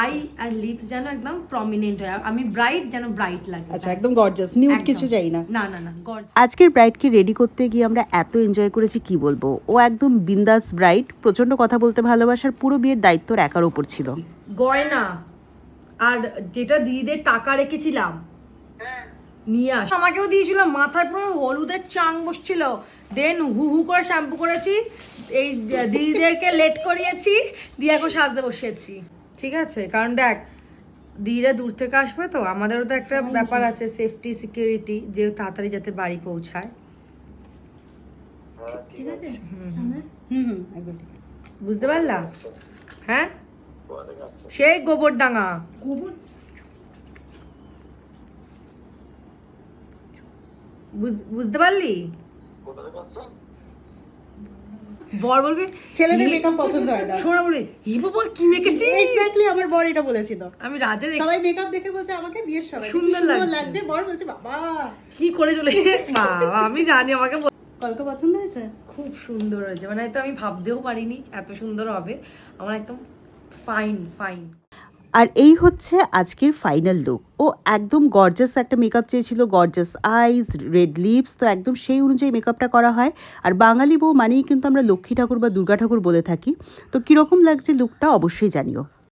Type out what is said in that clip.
I R lips যেন একদম prominent হয়, আমি ব্রাইট যেন ব্রাইট লাগে। আচ্ছা, একদম গর্জাস, নিউড কিছু চাই না। না না না, গর্জাস। আজকের ব্রাইডকে রেডি করতে গিয়ে আমরা এত এনজয় করেছি কি বলবো। ও একদম বিন্দাস ব্রাইড, প্রচন্ড কথা বলতে ভালোবাসার, পুরো বিয়ের দায়িত্ব ওর একার উপর ছিল। গয়না আর যেটা দিদিদের টাকা রেখেছিলাম নিয়ে আস, আমাকেও দিয়েছিল, মাথায় পুরো হলুদের চাং বসছিল, দেন হু হু করে শ্যাম্পু করেছি, এই দিদিদেরকে লেট করিয়েছি, দিয়ে এখন সাজতে বসেছি। ঠিক আছে, কারণ দেখ দিদিরা দূর থেকে আসবে, তো আমাদেরও তো একটা ব্যাপার আছে, সেফটি সিকিউরিটি, যে তাড়াতাড়ি যাতে বাড়ি পৌঁছায়। ঠিক আছে, একদম ঠিক। বুঝতে পারলা? হ্যাঁ, সেই গোবরডাঙ্গা। বুঝতে পারলি? বর বলবি ছেলেদের মেকআপ পছন্দ হয় না। শোনা বলি ই বাবা কি মেকেছি। এক্স্যাক্টলি, আমার বর এটা বলেছিল। আমি রাতের সবাই মেকআপ দেখে বলছে আমাকে বিয়ের সবাই সুন্দর লাগছে, বর বলছে বাবা কি করে চলে বাবা, আমি জানি আমাকে কলকা পছন্দ হয়েছে। খুব সুন্দর হয়েছে, মানে তো আমি ভাবতেও পারিনি এত সুন্দর হবে। আমার একদম ফাইন ফাইন। আর এই হচ্ছে আজকের ফাইনাল লুক। ও একদম গর্জাস একটা মেকআপ চেয়েছিল, গর্জাস আইজ, রেড লিপস, তো একদম সেই অনুযায়ী মেকআপটা করা হয়। আর বাঙালি বউ মানেই কিন্তু আমরা লক্ষ্মী ঠাকুর বা দুর্গা ঠাকুর বলে থাকি। তো কীরকম লাগছে লুকটা অবশ্যই জানিও।